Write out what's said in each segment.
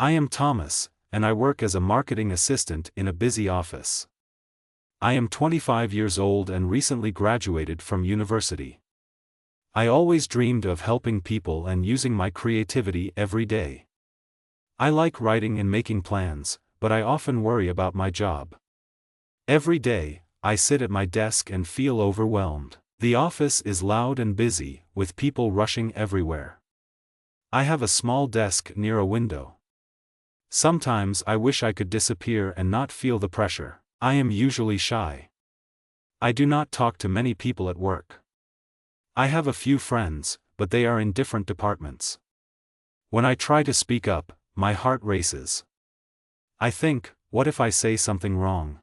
I am Thomas, and I work as a marketing assistant in a busy office. I am 25 years old and recently graduated from university. I always dreamed of helping people and using my creativity every day. I like writing and making plans, but I often worry about my job. Every day, I sit at my desk and feel overwhelmed. The office is loud and busy, with people rushing everywhere. I have a small desk near a window. Sometimes I wish I could disappear and not feel the pressure. I am usually shy. I do not talk to many people at work. I have a few friends, but they are in different departments. When I try to speak up, my heart races. I think, what if I say something wrong?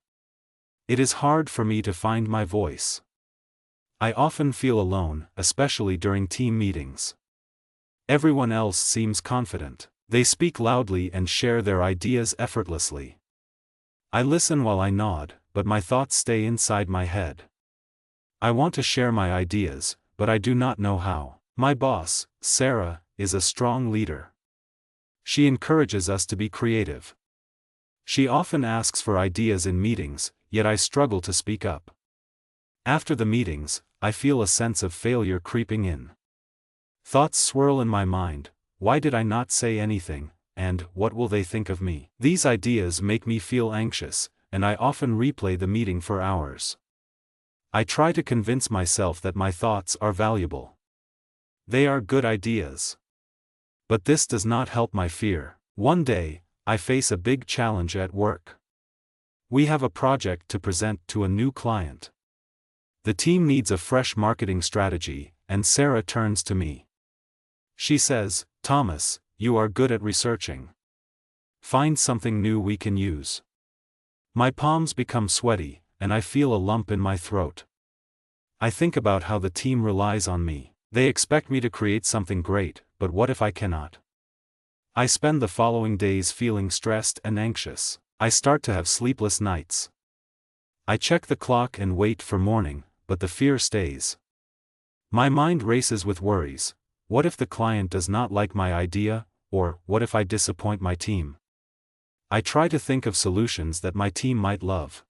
It is hard for me to find my voice. I often feel alone, especially during team meetings. Everyone else seems confident. They speak loudly and share their ideas effortlessly. I listen while I nod, but my thoughts stay inside my head. I want to share my ideas, but I do not know how. My boss, Sarah, is a strong leader. She encourages us to be creative. She often asks for ideas in meetings, yet I struggle to speak up. After the meetings, I feel a sense of failure creeping in. Thoughts swirl in my mind. Why did I not say anything, and what will they think of me? These ideas make me feel anxious, and I often replay the meeting for hours. I try to convince myself that my thoughts are valuable. They are good ideas. But this does not help my fear. One day, I face a big challenge at work. We have a project to present to a new client. The team needs a fresh marketing strategy, and Sarah turns to me. She says, "Thomas, you are good at researching. Find something new we can use." My palms become sweaty, and I feel a lump in my throat. I think about how the team relies on me. They expect me to create something great, but what if I cannot? I spend the following days feeling stressed and anxious. I start to have sleepless nights. I check the clock and wait for morning, but the fear stays. My mind races with worries. What if the client does not like my idea, or what if I disappoint my team? I try to think of solutions that my team might love.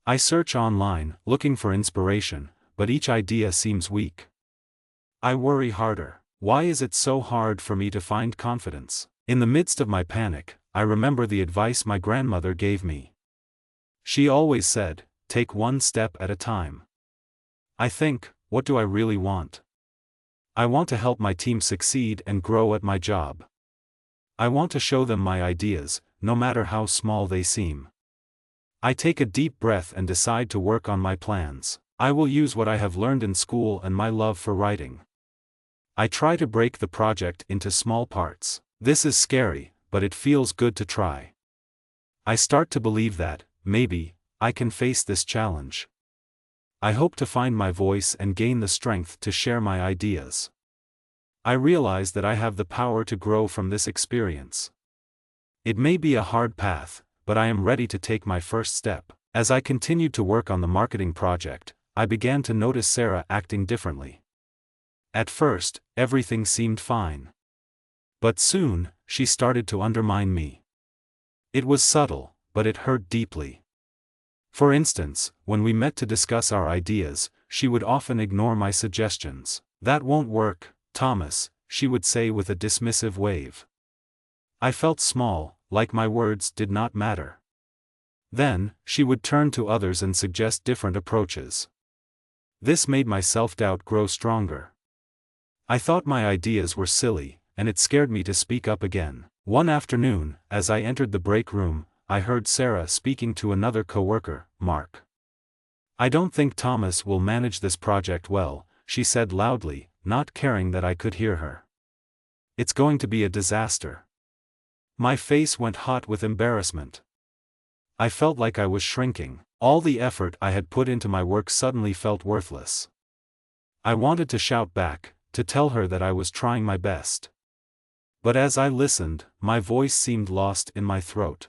I search online, looking for inspiration, but each idea seems weak. I worry harder. Why is it so hard for me to find confidence? In the midst of my panic, I remember the advice my grandmother gave me. She always said, "Take one step at a time." I think, what do I really want? I want to help my team succeed and grow at my job. I want to show them my ideas, no matter how small they seem. I take a deep breath and decide to work on my plans. I will use what I have learned in school and my love for writing. I try to break the project into small parts. This is scary, but it feels good to try. I start to believe that, maybe, I can face this challenge. I hope to find my voice and gain the strength to share my ideas. I realize that I have the power to grow from this experience. It may be a hard path, but I am ready to take my first step. As I continued to work on the marketing project, I began to notice Sarah acting differently. At first, everything seemed fine. But soon, she started to undermine me. It was subtle, but it hurt deeply. For instance, when we met to discuss our ideas, she would often ignore my suggestions. "That won't work, Thomas," she would say with a dismissive wave. I felt small, like my words did not matter. Then, she would turn to others and suggest different approaches. This made my self-doubt grow stronger. I thought my ideas were silly, and it scared me to speak up again. One afternoon, as I entered the break room, I heard Sarah speaking to another coworker, Mark. "I don't think Thomas will manage this project well," she said loudly, not caring that I could hear her. "It's going to be a disaster." My face went hot with embarrassment. I felt like I was shrinking. All the effort I had put into my work suddenly felt worthless. I wanted to shout back, to tell her that I was trying my best. But as I listened, my voice seemed lost in my throat.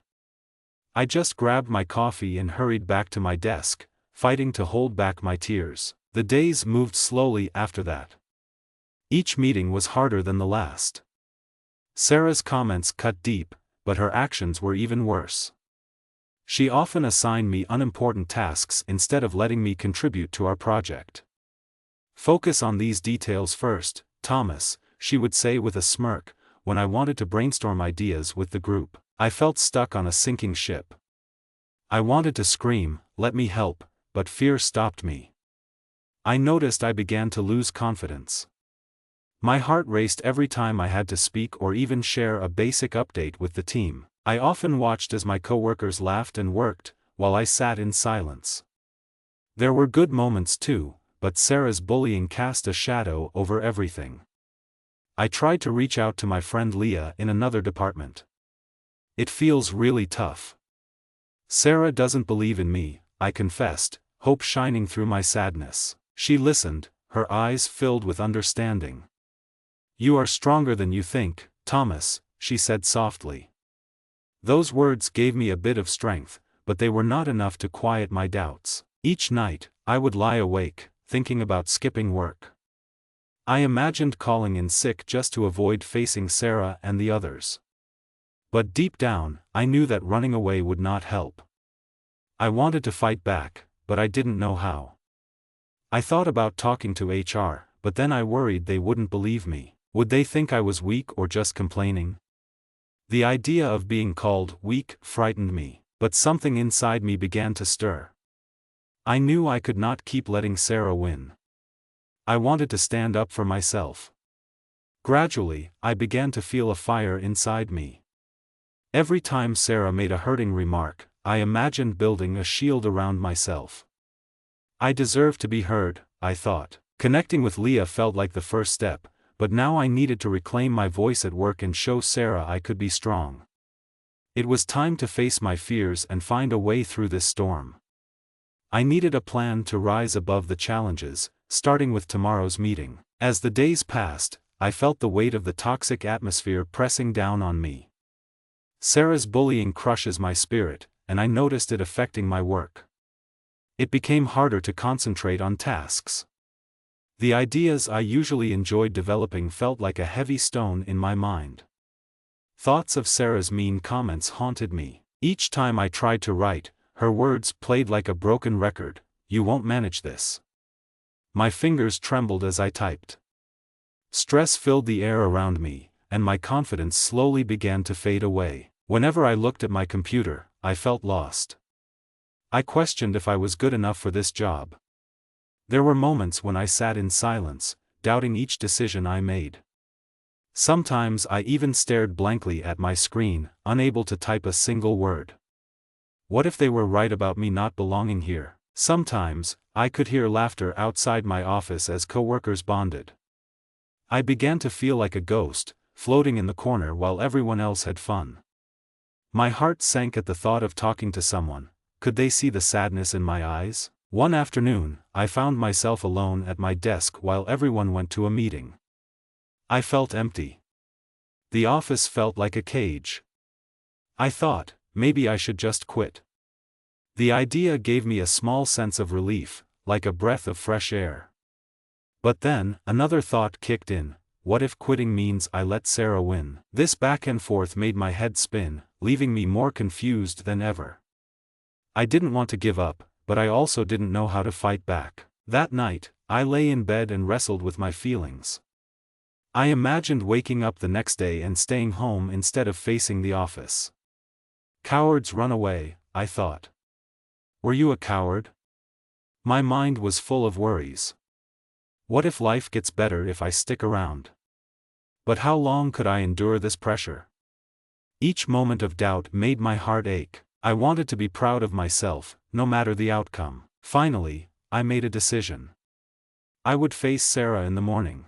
I just grabbed my coffee and hurried back to my desk, fighting to hold back my tears. The days moved slowly after that. Each meeting was harder than the last. Sarah's comments cut deep, but her actions were even worse. She often assigned me unimportant tasks instead of letting me contribute to our project. "Focus on these details first, Thomas," she would say with a smirk, when I wanted to brainstorm ideas with the group. I felt stuck on a sinking ship. I wanted to scream, "Let me help," but fear stopped me. I noticed I began to lose confidence. My heart raced every time I had to speak or even share a basic update with the team. I often watched as my coworkers laughed and worked, while I sat in silence. There were good moments too, but Sarah's bullying cast a shadow over everything. I tried to reach out to my friend Leah in another department. "It feels really tough. Sarah doesn't believe in me," I confessed, hope shining through my sadness. She listened, her eyes filled with understanding. "You are stronger than you think, Thomas," she said softly. Those words gave me a bit of strength, but they were not enough to quiet my doubts. Each night, I would lie awake, thinking about skipping work. I imagined calling in sick just to avoid facing Sarah and the others. But deep down, I knew that running away would not help. I wanted to fight back, but I didn't know how. I thought about talking to HR, but then I worried they wouldn't believe me. Would they think I was weak or just complaining? The idea of being called weak frightened me, but something inside me began to stir. I knew I could not keep letting Sarah win. I wanted to stand up for myself. Gradually, I began to feel a fire inside me. Every time Sarah made a hurting remark, I imagined building a shield around myself. I deserved to be heard, I thought. Connecting with Leah felt like the first step, but now I needed to reclaim my voice at work and show Sarah I could be strong. It was time to face my fears and find a way through this storm. I needed a plan to rise above the challenges, starting with tomorrow's meeting. As the days passed, I felt the weight of the toxic atmosphere pressing down on me. Sarah's bullying crushes my spirit, and I noticed it affecting my work. It became harder to concentrate on tasks. The ideas I usually enjoyed developing felt like a heavy stone in my mind. Thoughts of Sarah's mean comments haunted me. Each time I tried to write, her words played like a broken record. "You won't manage this." My fingers trembled as I typed. Stress filled the air around me, and my confidence slowly began to fade away. Whenever I looked at my computer, I felt lost. I questioned if I was good enough for this job. There were moments when I sat in silence, doubting each decision I made. Sometimes I even stared blankly at my screen, unable to type a single word. What if they were right about me not belonging here? Sometimes, I could hear laughter outside my office as coworkers bonded. I began to feel like a ghost, floating in the corner while everyone else had fun. My heart sank at the thought of talking to someone. Could they see the sadness in my eyes? One afternoon, I found myself alone at my desk while everyone went to a meeting. I felt empty. The office felt like a cage. I thought, maybe I should just quit. The idea gave me a small sense of relief, like a breath of fresh air. But then, another thought kicked in. What if quitting means I let Sarah win? This back and forth made my head spin, leaving me more confused than ever. I didn't want to give up, but I also didn't know how to fight back. That night, I lay in bed and wrestled with my feelings. I imagined waking up the next day and staying home instead of facing the office. Cowards run away, I thought. Were you a coward? My mind was full of worries. What if life gets better if I stick around? But how long could I endure this pressure? Each moment of doubt made my heart ache. I wanted to be proud of myself, no matter the outcome. Finally, I made a decision. I would face Sarah in the morning.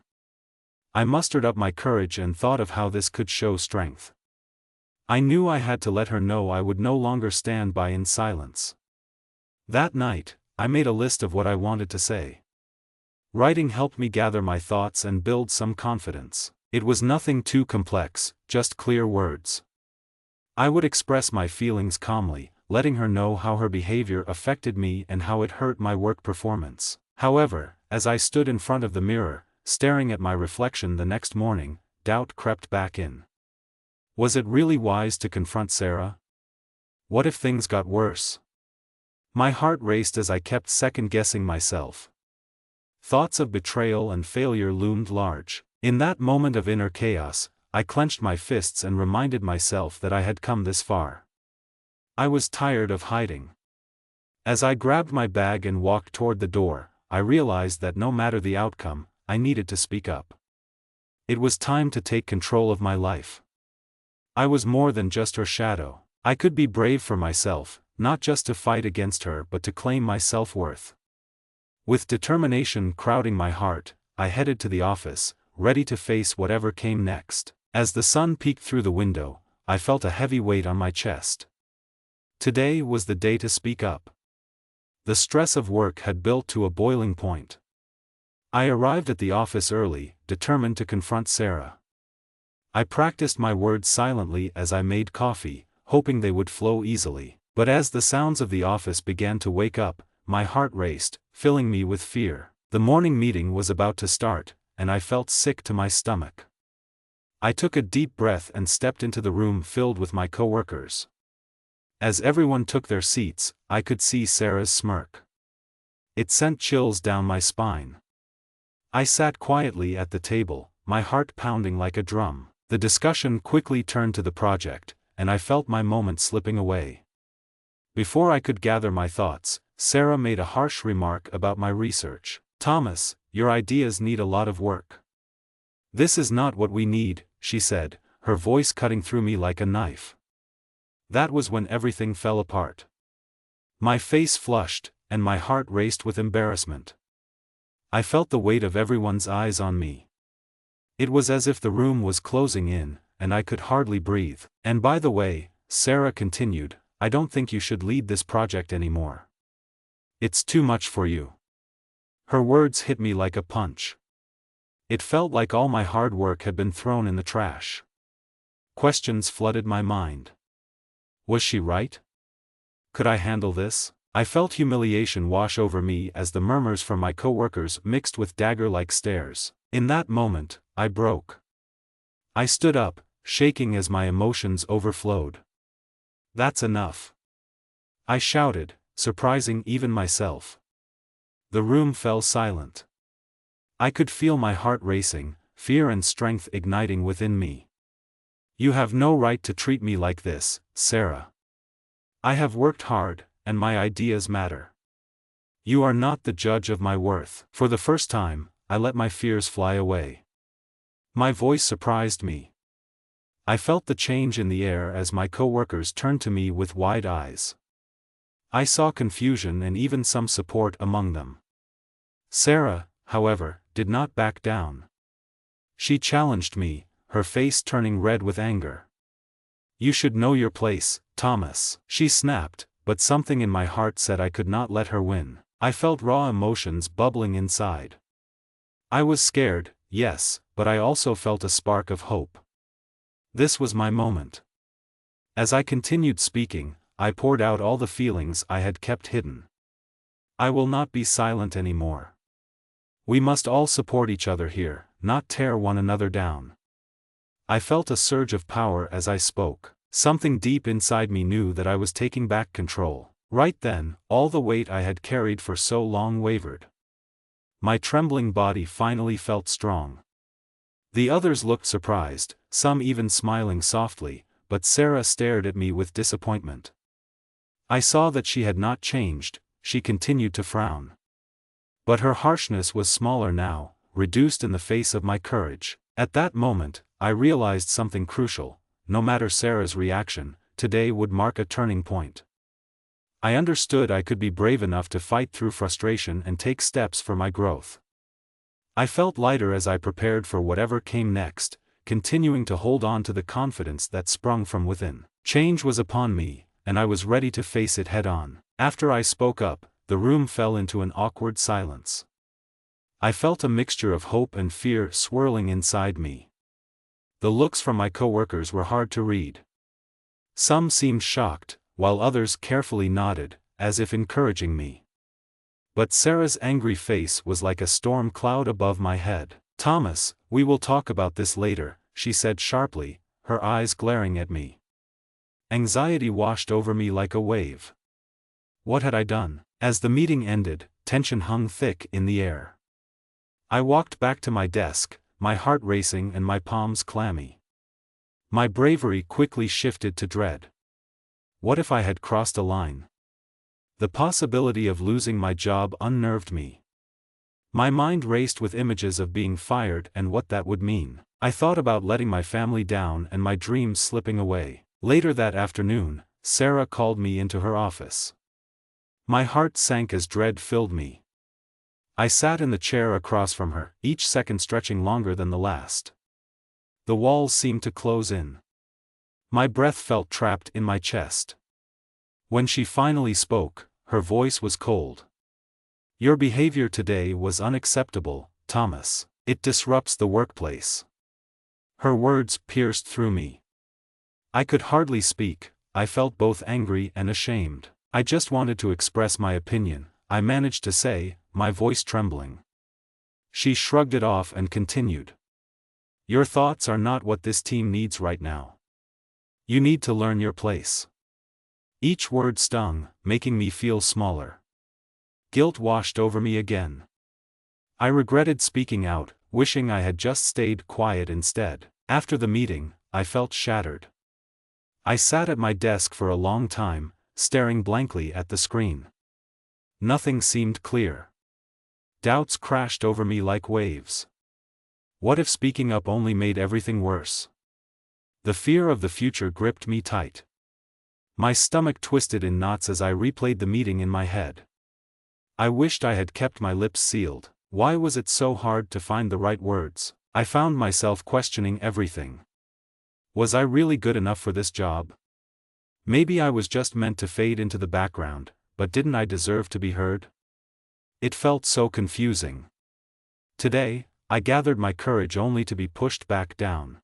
I mustered up my courage and thought of how this could show strength. I knew I had to let her know I would no longer stand by in silence. That night, I made a list of what I wanted to say. Writing helped me gather my thoughts and build some confidence. It was nothing too complex, just clear words. I would express my feelings calmly, letting her know how her behavior affected me and how it hurt my work performance. However, as I stood in front of the mirror, staring at my reflection the next morning, doubt crept back in. Was it really wise to confront Sarah? What if things got worse? My heart raced as I kept second-guessing myself. Thoughts of betrayal and failure loomed large. In that moment of inner chaos, I clenched my fists and reminded myself that I had come this far. I was tired of hiding. As I grabbed my bag and walked toward the door, I realized that no matter the outcome, I needed to speak up. It was time to take control of my life. I was more than just her shadow. I could be brave for myself, not just to fight against her but to claim my self-worth. With determination crowding my heart, I headed to the office, ready to face whatever came next. As the sun peeked through the window, I felt a heavy weight on my chest. Today was the day to speak up. The stress of work had built to a boiling point. I arrived at the office early, determined to confront Sarah. I practiced my words silently as I made coffee, hoping they would flow easily. But as the sounds of the office began to wake up, my heart raced, filling me with fear. The morning meeting was about to start, and I felt sick to my stomach. I took a deep breath and stepped into the room filled with my coworkers. As everyone took their seats, I could see Sarah's smirk. It sent chills down my spine. I sat quietly at the table, my heart pounding like a drum. The discussion quickly turned to the project, and I felt my moment slipping away. Before I could gather my thoughts, Sarah made a harsh remark about my research. "Thomas, your ideas need a lot of work. This is not what we need," she said, her voice cutting through me like a knife. That was when everything fell apart. My face flushed, and my heart raced with embarrassment. I felt the weight of everyone's eyes on me. It was as if the room was closing in, and I could hardly breathe. "And by the way," Sarah continued, "I don't think you should lead this project anymore. It's too much for you." Her words hit me like a punch. It felt like all my hard work had been thrown in the trash. Questions flooded my mind. Was she right? Could I handle this? I felt humiliation wash over me as the murmurs from my coworkers mixed with dagger-like stares. In that moment, I broke. I stood up, shaking as my emotions overflowed. "That's enough," I shouted, surprising even myself. The room fell silent. I could feel my heart racing, fear and strength igniting within me. "You have no right to treat me like this, Sarah. I have worked hard, and my ideas matter. You are not the judge of my worth." For the first time, I let my fears fly away. My voice surprised me. I felt the change in the air as my coworkers turned to me with wide eyes. I saw confusion and even some support among them. Sarah, however, did not back down. She challenged me, her face turning red with anger. "You should know your place, Thomas," she snapped, but something in my heart said I could not let her win. I felt raw emotions bubbling inside. I was scared, yes, but I also felt a spark of hope. This was my moment. As I continued speaking, I poured out all the feelings I had kept hidden. I will not be silent anymore. We must all support each other here, not tear one another down. I felt a surge of power as I spoke. Something deep inside me knew that I was taking back control. Right then, all the weight I had carried for so long wavered. My trembling body finally felt strong. The others looked surprised, some even smiling softly, but Sarah stared at me with disappointment. I saw that she had not changed, she continued to frown. But her harshness was smaller now, reduced in the face of my courage. At that moment, I realized something crucial: no matter Sarah's reaction, today would mark a turning point. I understood I could be brave enough to fight through frustration and take steps for my growth. I felt lighter as I prepared for whatever came next, continuing to hold on to the confidence that sprung from within. Change was upon me, and I was ready to face it head-on. After I spoke up, the room fell into an awkward silence. I felt a mixture of hope and fear swirling inside me. The looks from my coworkers were hard to read. Some seemed shocked, while others carefully nodded, as if encouraging me. But Sarah's angry face was like a storm cloud above my head. "Thomas, we will talk about this later," she said sharply, her eyes glaring at me. Anxiety washed over me like a wave. What had I done? As the meeting ended, tension hung thick in the air. I walked back to my desk, my heart racing and my palms clammy. My bravery quickly shifted to dread. What if I had crossed a line? The possibility of losing my job unnerved me. My mind raced with images of being fired and what that would mean. I thought about letting my family down and my dreams slipping away. Later that afternoon, Sarah called me into her office. My heart sank as dread filled me. I sat in the chair across from her, each second stretching longer than the last. The walls seemed to close in. My breath felt trapped in my chest. When she finally spoke, her voice was cold. Your behavior today was unacceptable, Thomas. It disrupts the workplace. Her words pierced through me. I could hardly speak. I felt both angry and ashamed. I just wanted to express my opinion, I managed to say, my voice trembling. She shrugged it off and continued. Your thoughts are not what this team needs right now. You need to learn your place. Each word stung, making me feel smaller. Guilt washed over me again. I regretted speaking out, wishing I had just stayed quiet instead. After the meeting, I felt shattered. I sat at my desk for a long time, staring blankly at the screen. Nothing seemed clear. Doubts crashed over me like waves. What if speaking up only made everything worse? The fear of the future gripped me tight. My stomach twisted in knots as I replayed the meeting in my head. I wished I had kept my lips sealed. Why was it so hard to find the right words? I found myself questioning everything. Was I really good enough for this job? Maybe I was just meant to fade into the background, but didn't I deserve to be heard? It felt so confusing. Today, I gathered my courage only to be pushed back down.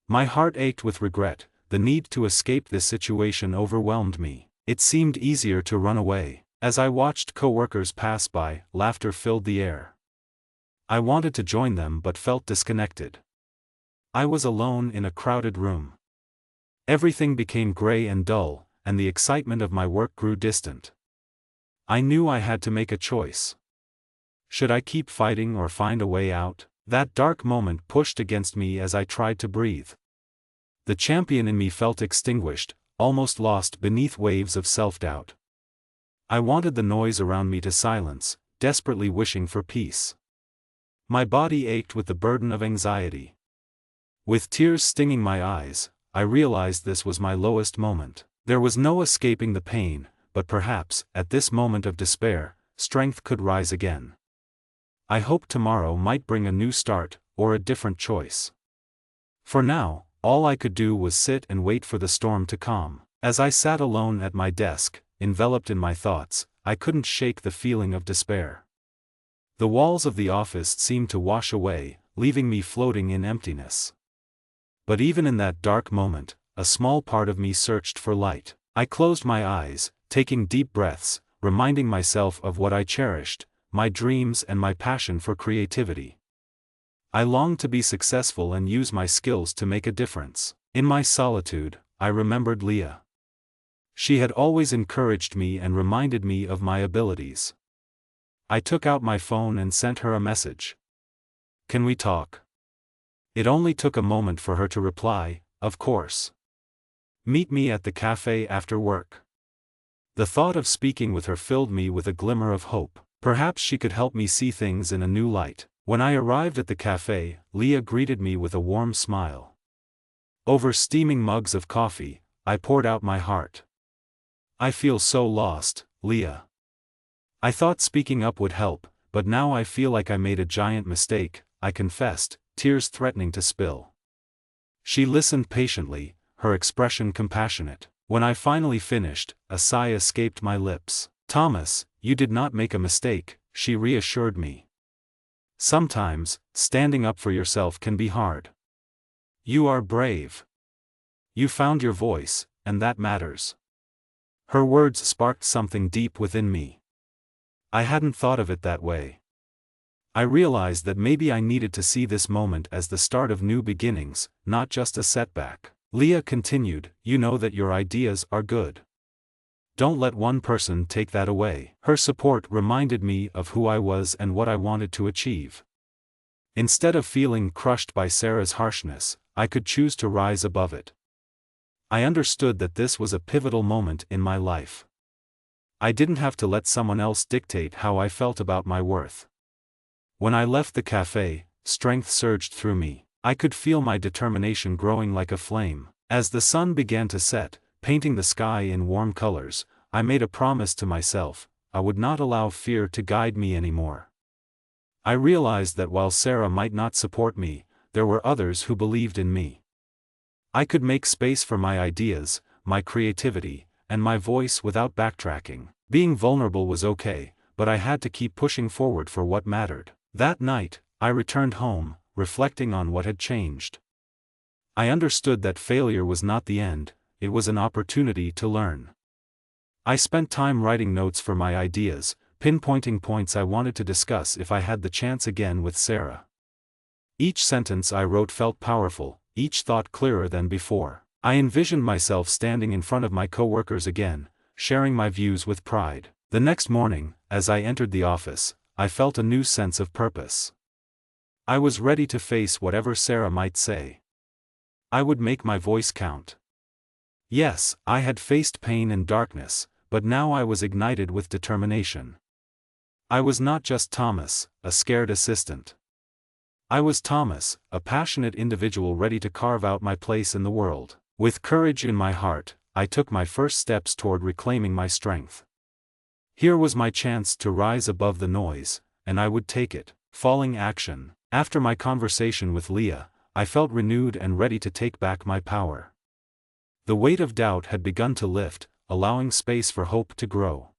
My heart ached with regret, the need to escape this situation overwhelmed me. It seemed easier to run away. As I watched coworkers pass by, laughter filled the air. I wanted to join them but felt disconnected. I was alone in a crowded room. Everything became gray and dull, and the excitement of my work grew distant. I knew I had to make a choice. Should I keep fighting or find a way out? That dark moment pushed against me as I tried to breathe. The champion in me felt extinguished, almost lost beneath waves of self-doubt. I wanted the noise around me to silence, desperately wishing for peace. My body ached with the burden of anxiety. With tears stinging my eyes, I realized this was my lowest moment. There was no escaping the pain, but perhaps, at this moment of despair, strength could rise again. I hoped tomorrow might bring a new start, or a different choice. For now, all I could do was sit and wait for the storm to calm. As I sat alone at my desk, enveloped in my thoughts, I couldn't shake the feeling of despair. The walls of the office seemed to wash away, leaving me floating in emptiness. But even in that dark moment, a small part of me searched for light. I closed my eyes, taking deep breaths, reminding myself of what I cherished, my dreams and my passion for creativity. I longed to be successful and use my skills to make a difference. In my solitude, I remembered Leah. She had always encouraged me and reminded me of my abilities. I took out my phone and sent her a message. Can we talk? It only took a moment for her to reply, of course. Meet me at the cafe after work. The thought of speaking with her filled me with a glimmer of hope. Perhaps she could help me see things in a new light. When I arrived at the cafe, Leah greeted me with a warm smile. Over steaming mugs of coffee, I poured out my heart. I feel so lost, Leah. I thought speaking up would help, but now I feel like I made a giant mistake, I confessed, tears threatening to spill. She listened patiently, her expression compassionate. When I finally finished, a sigh escaped my lips. Thomas, you did not make a mistake, she reassured me. Sometimes, standing up for yourself can be hard. You are brave. You found your voice, and that matters. Her words sparked something deep within me. I hadn't thought of it that way. I realized that maybe I needed to see this moment as the start of new beginnings, not just a setback. Leah continued, "You know that your ideas are good. Don't let one person take that away." Her support reminded me of who I was and what I wanted to achieve. Instead of feeling crushed by Sarah's harshness, I could choose to rise above it. I understood that this was a pivotal moment in my life. I didn't have to let someone else dictate how I felt about my worth. When I left the cafe, strength surged through me. I could feel my determination growing like a flame. As the sun began to set, painting the sky in warm colors, I made a promise to myself: I would not allow fear to guide me anymore. I realized that while Sarah might not support me, there were others who believed in me. I could make space for my ideas, my creativity, and my voice without backtracking. Being vulnerable was okay, but I had to keep pushing forward for what mattered. That night, I returned home, reflecting on what had changed. I understood that failure was not the end, it was an opportunity to learn. I spent time writing notes for my ideas, pinpointing points I wanted to discuss if I had the chance again with Sarah. Each sentence I wrote felt powerful, each thought clearer than before. I envisioned myself standing in front of my coworkers again, sharing my views with pride. The next morning, as I entered the office, I felt a new sense of purpose. I was ready to face whatever Sarah might say. I would make my voice count. Yes, I had faced pain and darkness, but now I was ignited with determination. I was not just Thomas, a scared assistant. I was Thomas, a passionate individual ready to carve out my place in the world. With courage in my heart, I took my first steps toward reclaiming my strength. Here was my chance to rise above the noise, and I would take it. Falling action. After my conversation with Leah, I felt renewed and ready to take back my power. The weight of doubt had begun to lift, allowing space for hope to grow.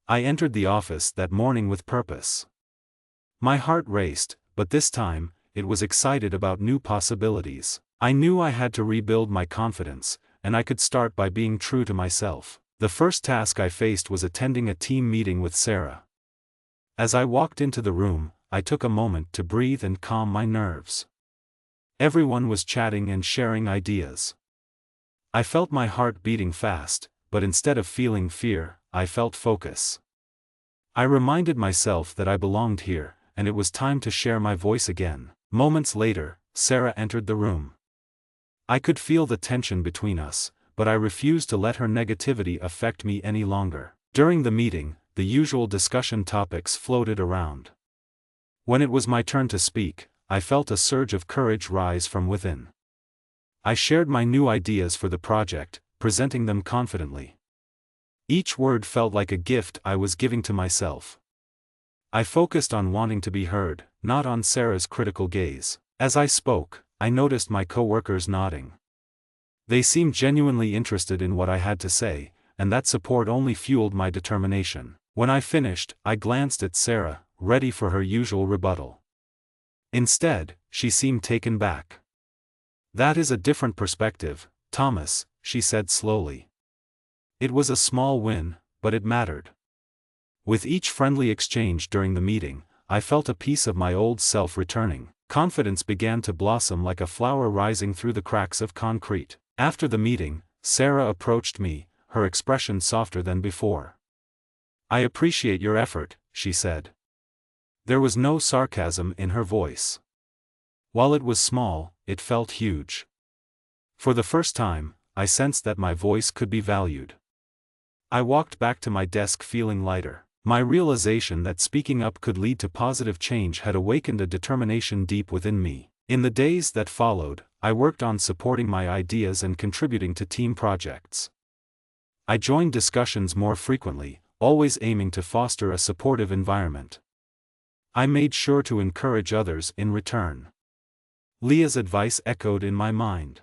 I entered the office that morning with purpose. My heart raced, but this time, it was excited about new possibilities. I knew I had to rebuild my confidence, and I could start by being true to myself. The first task I faced was attending a team meeting with Sarah. As I walked into the room, I took a moment to breathe and calm my nerves. Everyone was chatting and sharing ideas. I felt my heart beating fast, but instead of feeling fear, I felt focus. I reminded myself that I belonged here, and it was time to share my voice again. Moments later, Sarah entered the room. I could feel the tension between us, but I refused to let her negativity affect me any longer. During the meeting, the usual discussion topics floated around. When it was my turn to speak, I felt a surge of courage rise from within. I shared my new ideas for the project, presenting them confidently. Each word felt like a gift I was giving to myself. I focused on wanting to be heard, not on Sarah's critical gaze. As I spoke, I noticed my coworkers nodding. They seemed genuinely interested in what I had to say, and that support only fueled my determination. When I finished, I glanced at Sarah, ready for her usual rebuttal. Instead, she seemed taken back. "That is a different perspective, Thomas," she said slowly. It was a small win, but it mattered. With each friendly exchange during the meeting, I felt a piece of my old self returning. Confidence began to blossom like a flower rising through the cracks of concrete. After the meeting, Sarah approached me, her expression softer than before. "I appreciate your effort," she said. There was no sarcasm in her voice. While it was small, it felt huge. For the first time, I sensed that my voice could be valued. I walked back to my desk feeling lighter. My realization that speaking up could lead to positive change had awakened a determination deep within me. In the days that followed, I worked on supporting my ideas and contributing to team projects. I joined discussions more frequently, always aiming to foster a supportive environment. I made sure to encourage others in return. Leah's advice echoed in my mind.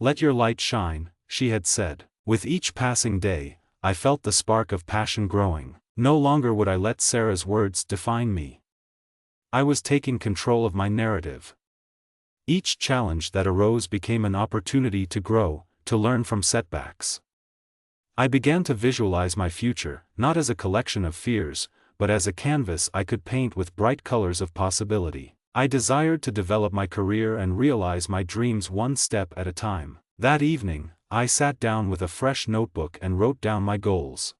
"Let your light shine," she had said. With each passing day, I felt the spark of passion growing. No longer would I let Sarah's words define me. I was taking control of my narrative. Each challenge that arose became an opportunity to grow, to learn from setbacks. I began to visualize my future, not as a collection of fears, but as a canvas I could paint with bright colors of possibility. I desired to develop my career and realize my dreams one step at a time. That evening, I sat down with a fresh notebook and wrote down my goals.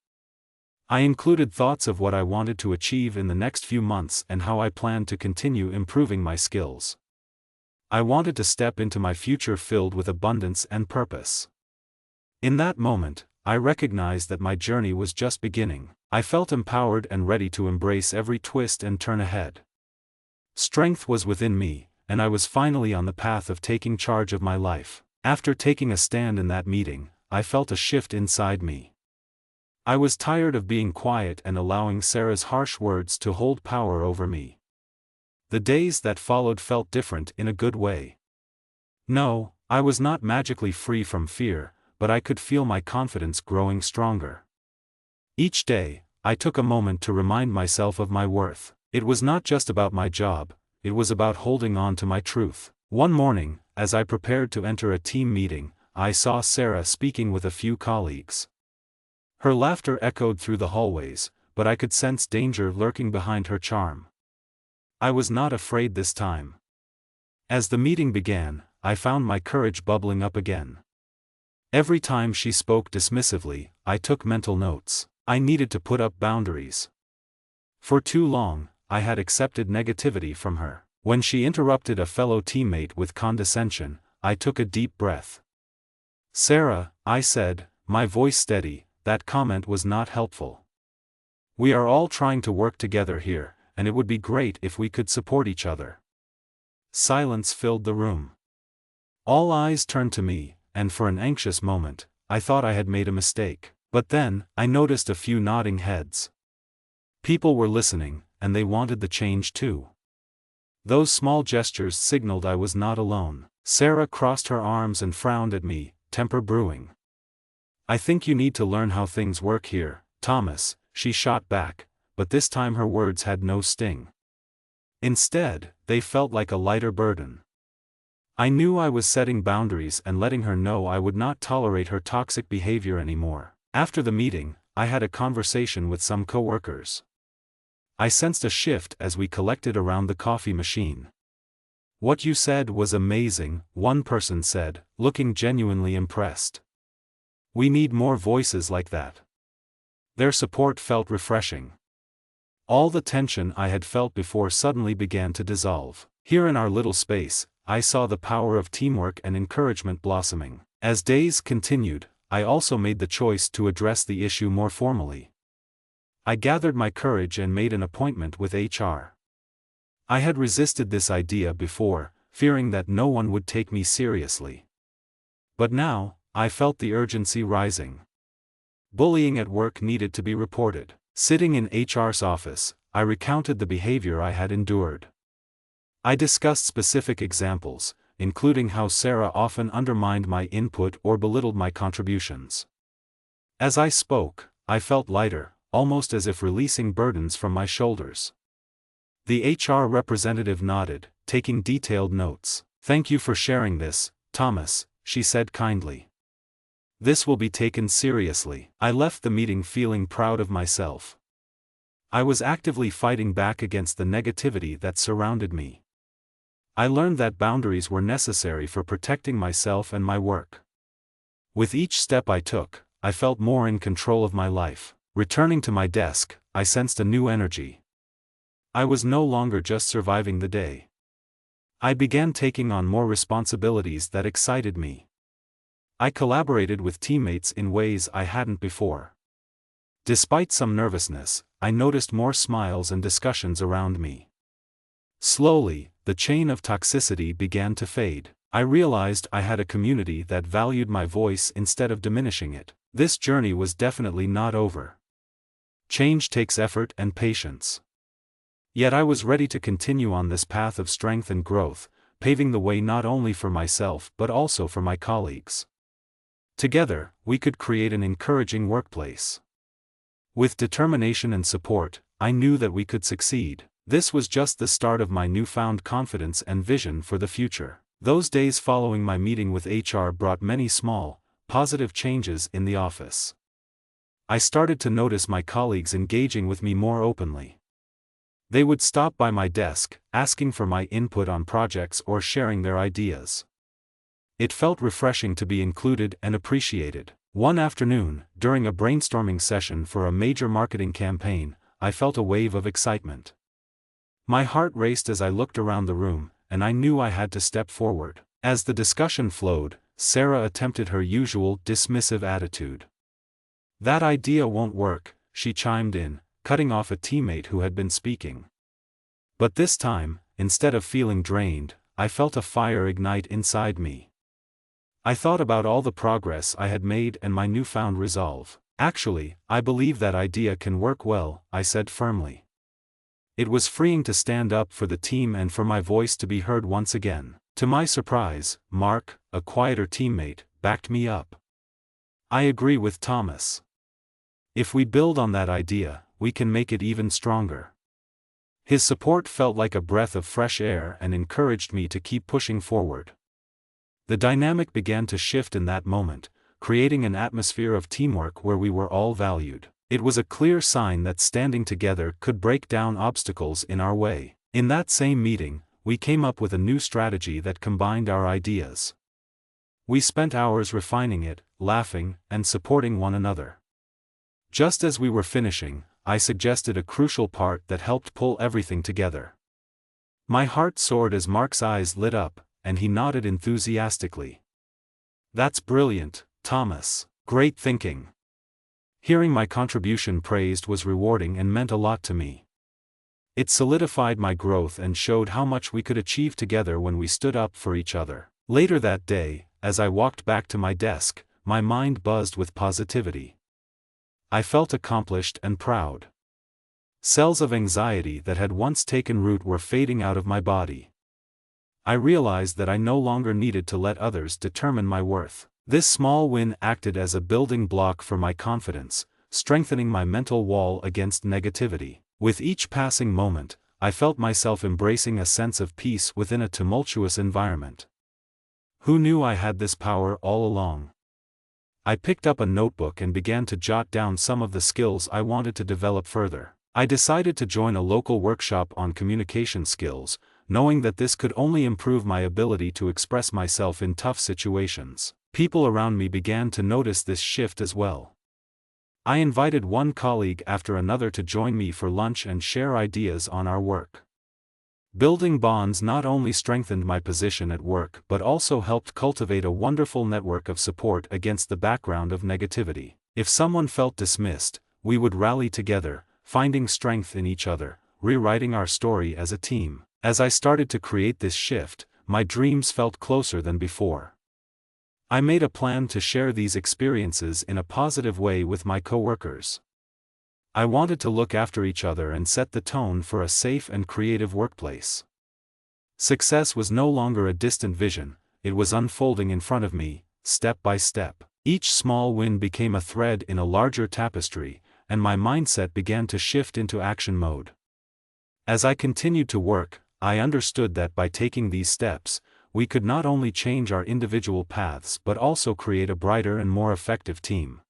I included thoughts of what I wanted to achieve in the next few months and how I planned to continue improving my skills. I wanted to step into my future filled with abundance and purpose. In that moment, I recognized that my journey was just beginning. I felt empowered and ready to embrace every twist and turn ahead. Strength was within me, and I was finally on the path of taking charge of my life. After taking a stand in that meeting, I felt a shift inside me. I was tired of being quiet and allowing Sarah's harsh words to hold power over me. The days that followed felt different in a good way. No, I was not magically free from fear, but I could feel my confidence growing stronger. Each day, I took a moment to remind myself of my worth. It was not just about my job, it was about holding on to my truth. One morning, as I prepared to enter a team meeting, I saw Sarah speaking with a few colleagues. Her laughter echoed through the hallways, but I could sense danger lurking behind her charm. I was not afraid this time. As the meeting began, I found my courage bubbling up again. Every time she spoke dismissively, I took mental notes. I needed to put up boundaries. For too long, I had accepted negativity from her. When she interrupted a fellow teammate with condescension, I took a deep breath. "Sarah," I said, my voice steady, "that comment was not helpful. We are all trying to work together here, and it would be great if we could support each other." Silence filled the room. All eyes turned to me, and for an anxious moment, I thought I had made a mistake. But then, I noticed a few nodding heads. People were listening, and they wanted the change too. Those small gestures signaled I was not alone. Sarah crossed her arms and frowned at me, temper brewing. "I think you need to learn how things work here, Thomas," she shot back, but this time her words had no sting. Instead, they felt like a lighter burden. I knew I was setting boundaries and letting her know I would not tolerate her toxic behavior anymore. After the meeting, I had a conversation with some coworkers. I sensed a shift as we collected around the coffee machine. "What you said was amazing," one person said, looking genuinely impressed. "We need more voices like that." Their support felt refreshing. All the tension I had felt before suddenly began to dissolve. Here in our little space, I saw the power of teamwork and encouragement blossoming. As days continued, I also made the choice to address the issue more formally. I gathered my courage and made an appointment with HR. I had resisted this idea before, fearing that no one would take me seriously. But now, I felt the urgency rising. Bullying at work needed to be reported. Sitting in HR's office, I recounted the behavior I had endured. I discussed specific examples, including how Sarah often undermined my input or belittled my contributions. As I spoke, I felt lighter, almost as if releasing burdens from my shoulders. The HR representative nodded, taking detailed notes. "Thank you for sharing this, Thomas," she said kindly. "This will be taken seriously." I left the meeting feeling proud of myself. I was actively fighting back against the negativity that surrounded me. I learned that boundaries were necessary for protecting myself and my work. With each step I took, I felt more in control of my life. Returning to my desk, I sensed a new energy. I was no longer just surviving the day. I began taking on more responsibilities that excited me. I collaborated with teammates in ways I hadn't before. Despite some nervousness, I noticed more smiles and discussions around me. Slowly, the chain of toxicity began to fade. I realized I had a community that valued my voice instead of diminishing it. This journey was definitely not over. Change takes effort and patience. Yet I was ready to continue on this path of strength and growth, paving the way not only for myself but also for my colleagues. Together, we could create an encouraging workplace. With determination and support, I knew that we could succeed. This was just the start of my newfound confidence and vision for the future. Those days following my meeting with HR brought many small, positive changes in the office. I started to notice my colleagues engaging with me more openly. They would stop by my desk, asking for my input on projects or sharing their ideas. It felt refreshing to be included and appreciated. One afternoon, during a brainstorming session for a major marketing campaign, I felt a wave of excitement. My heart raced as I looked around the room, and I knew I had to step forward. As the discussion flowed, Sarah attempted her usual dismissive attitude. "That idea won't work," she chimed in, cutting off a teammate who had been speaking. But this time, instead of feeling drained, I felt a fire ignite inside me. I thought about all the progress I had made and my newfound resolve. "Actually, I believe that idea can work well," I said firmly. It was freeing to stand up for the team and for my voice to be heard once again. To my surprise, Mark, a quieter teammate, backed me up. "I agree with Thomas. If we build on that idea, we can make it even stronger." His support felt like a breath of fresh air and encouraged me to keep pushing forward. The dynamic began to shift in that moment, creating an atmosphere of teamwork where we were all valued. It was a clear sign that standing together could break down obstacles in our way. In that same meeting, we came up with a new strategy that combined our ideas. We spent hours refining it, laughing, and supporting one another. Just as we were finishing, I suggested a crucial part that helped pull everything together. My heart soared as Mark's eyes lit up, and he nodded enthusiastically. "That's brilliant, Thomas. Great thinking." Hearing my contribution praised was rewarding and meant a lot to me. It solidified my growth and showed how much we could achieve together when we stood up for each other. Later that day, as I walked back to my desk, my mind buzzed with positivity. I felt accomplished and proud. Cells of anxiety that had once taken root were fading out of my body. I realized that I no longer needed to let others determine my worth. This small win acted as a building block for my confidence, strengthening my mental wall against negativity. With each passing moment, I felt myself embracing a sense of peace within a tumultuous environment. Who knew I had this power all along? I picked up a notebook and began to jot down some of the skills I wanted to develop further. I decided to join a local workshop on communication skills, knowing that this could only improve my ability to express myself in tough situations. People around me began to notice this shift as well. I invited one colleague after another to join me for lunch and share ideas on our work. Building bonds not only strengthened my position at work but also helped cultivate a wonderful network of support against the background of negativity. If someone felt dismissed, we would rally together, finding strength in each other, rewriting our story as a team. As I started to create this shift, my dreams felt closer than before. I made a plan to share these experiences in a positive way with my coworkers. I wanted to look after each other and set the tone for a safe and creative workplace. Success was no longer a distant vision, it was unfolding in front of me, step by step. Each small win became a thread in a larger tapestry, and my mindset began to shift into action mode. As I continued to work, I understood that by taking these steps, we could not only change our individual paths but also create a brighter and more effective team.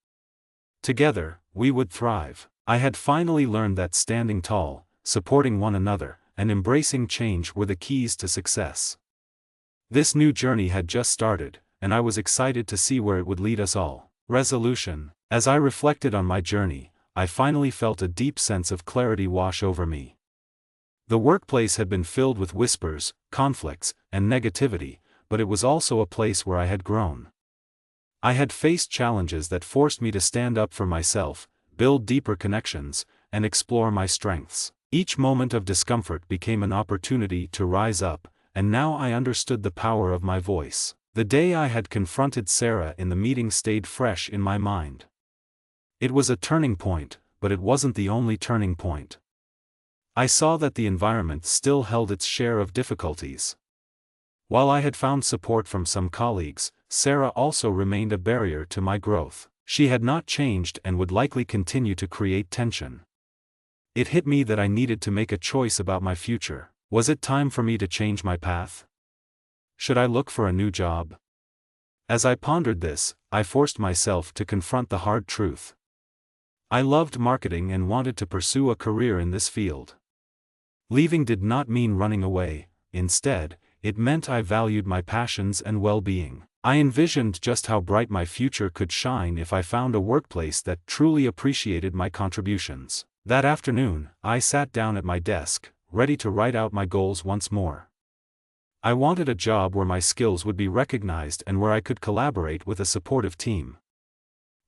Together, we would thrive. I had finally learned that standing tall, supporting one another, and embracing change were the keys to success. This new journey had just started, and I was excited to see where it would lead us all. Resolution. As I reflected on my journey, I finally felt a deep sense of clarity wash over me. The workplace had been filled with whispers, conflicts, and negativity, but it was also a place where I had grown. I had faced challenges that forced me to stand up for myself, build deeper connections, and explore my strengths. Each moment of discomfort became an opportunity to rise up, and now I understood the power of my voice. The day I had confronted Sarah in the meeting stayed fresh in my mind. It was a turning point, but it wasn't the only turning point. I saw that the environment still held its share of difficulties. While I had found support from some colleagues, Sarah also remained a barrier to my growth. She had not changed and would likely continue to create tension. It hit me that I needed to make a choice about my future. Was it time for me to change my path? Should I look for a new job? As I pondered this, I forced myself to confront the hard truth. I loved marketing and wanted to pursue a career in this field. Leaving did not mean running away, instead, it meant I valued my passions and well-being. I envisioned just how bright my future could shine if I found a workplace that truly appreciated my contributions. That afternoon, I sat down at my desk, ready to write out my goals once more. I wanted a job where my skills would be recognized and where I could collaborate with a supportive team.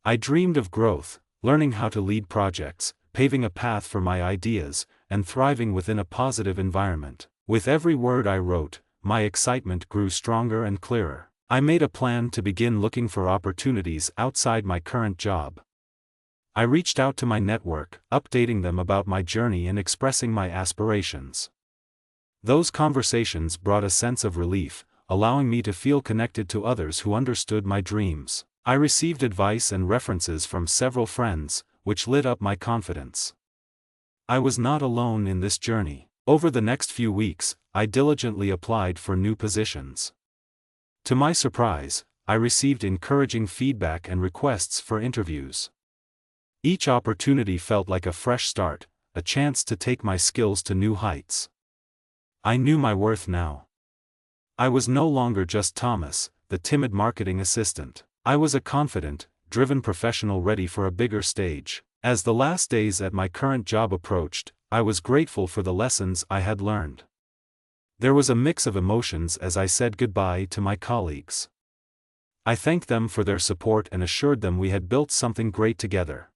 I dreamed of growth, learning how to lead projects, paving a path for my ideas, and thriving within a positive environment. With every word I wrote, my excitement grew stronger and clearer. I made a plan to begin looking for opportunities outside my current job. I reached out to my network, updating them about my journey and expressing my aspirations. Those conversations brought a sense of relief, allowing me to feel connected to others who understood my dreams. I received advice and references from several friends, which lit up my confidence. I was not alone in this journey. Over the next few weeks, I diligently applied for new positions. To my surprise, I received encouraging feedback and requests for interviews. Each opportunity felt like a fresh start, a chance to take my skills to new heights. I knew my worth now. I was no longer just Thomas, the timid marketing assistant. I was a confident, driven professional ready for a bigger stage. As the last days at my current job approached, I was grateful for the lessons I had learned. There was a mix of emotions as I said goodbye to my colleagues. I thanked them for their support and assured them we had built something great together.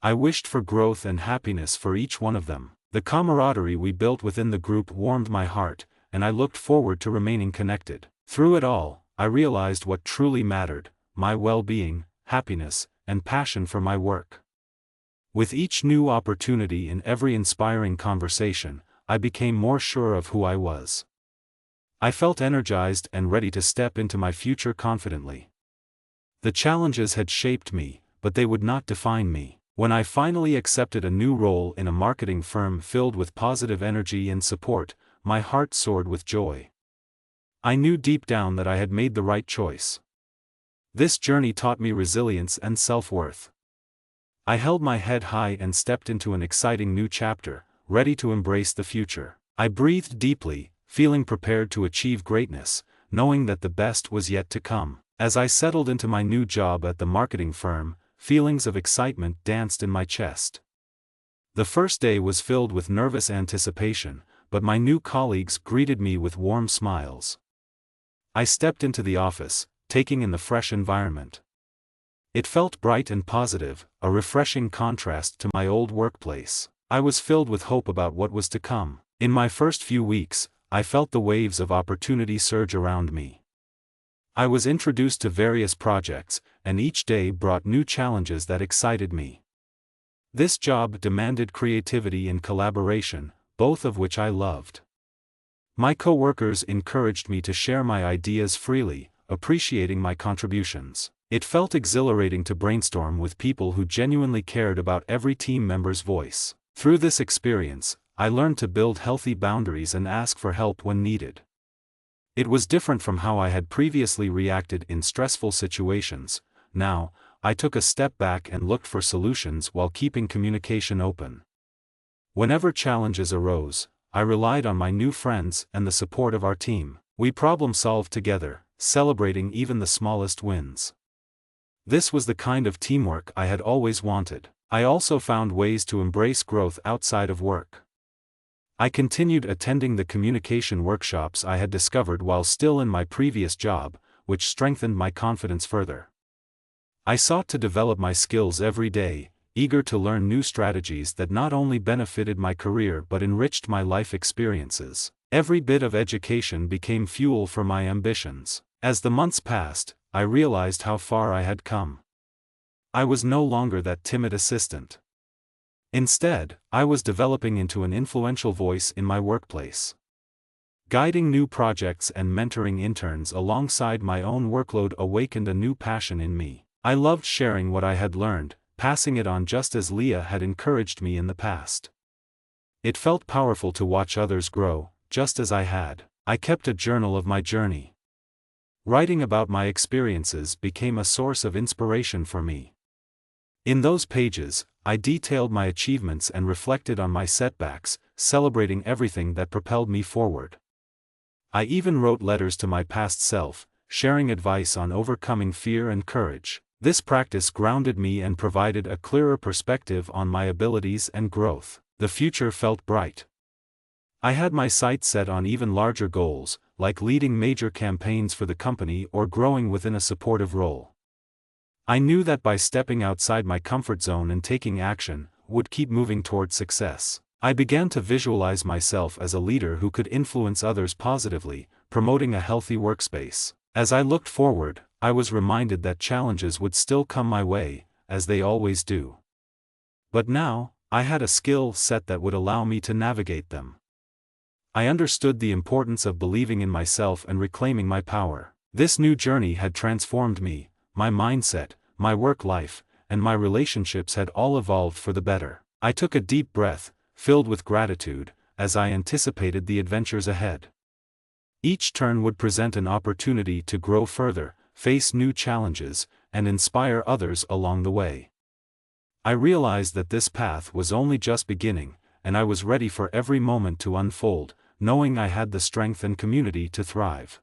I wished for growth and happiness for each one of them. The camaraderie we built within the group warmed my heart, and I looked forward to remaining connected. Through it all, I realized what truly mattered: my well-being, happiness, and passion for my work. With each new opportunity and every inspiring conversation, I became more sure of who I was. I felt energized and ready to step into my future confidently. The challenges had shaped me, but they would not define me. When I finally accepted a new role in a marketing firm filled with positive energy and support, my heart soared with joy. I knew deep down that I had made the right choice. This journey taught me resilience and self-worth. I held my head high and stepped into an exciting new chapter, ready to embrace the future. I breathed deeply, feeling prepared to achieve greatness, knowing that the best was yet to come. As I settled into my new job at the marketing firm, feelings of excitement danced in my chest. The first day was filled with nervous anticipation, but my new colleagues greeted me with warm smiles. I stepped into the office, taking in the fresh environment. It felt bright and positive, a refreshing contrast to my old workplace. I was filled with hope about what was to come. In my first few weeks, I felt the waves of opportunity surge around me. I was introduced to various projects, and each day brought new challenges that excited me. This job demanded creativity and collaboration, both of which I loved. My coworkers encouraged me to share my ideas freely, appreciating my contributions. It felt exhilarating to brainstorm with people who genuinely cared about every team member's voice. Through this experience, I learned to build healthy boundaries and ask for help when needed. It was different from how I had previously reacted in stressful situations. Now, I took a step back and looked for solutions while keeping communication open. Whenever challenges arose, I relied on my new friends and the support of our team. We problem-solved together, celebrating even the smallest wins. This was the kind of teamwork I had always wanted. I also found ways to embrace growth outside of work. I continued attending the communication workshops I had discovered while still in my previous job, which strengthened my confidence further. I sought to develop my skills every day, eager to learn new strategies that not only benefited my career but enriched my life experiences. Every bit of education became fuel for my ambitions. As the months passed, I realized how far I had come. I was no longer that timid assistant. Instead, I was developing into an influential voice in my workplace. Guiding new projects and mentoring interns alongside my own workload awakened a new passion in me. I loved sharing what I had learned, passing it on just as Leah had encouraged me in the past. It felt powerful to watch others grow, just as I had. I kept a journal of my journey. Writing about my experiences became a source of inspiration for me. In those pages, I detailed my achievements and reflected on my setbacks, celebrating everything that propelled me forward. I even wrote letters to my past self, sharing advice on overcoming fear and courage. This practice grounded me and provided a clearer perspective on my abilities and growth. The future felt bright. I had my sights set on even larger goals, like leading major campaigns for the company or growing within a supportive role. I knew that by stepping outside my comfort zone and taking action, would keep moving toward success. I began to visualize myself as a leader who could influence others positively, promoting a healthy workspace. As I looked forward, I was reminded that challenges would still come my way, as they always do. But now, I had a skill set that would allow me to navigate them. I understood the importance of believing in myself and reclaiming my power. This new journey had transformed me, my mindset, my work life, and my relationships had all evolved for the better. I took a deep breath, filled with gratitude, as I anticipated the adventures ahead. Each turn would present an opportunity to grow further, face new challenges, and inspire others along the way. I realized that this path was only just beginning, and I was ready for every moment to unfold, knowing I had the strength and community to thrive.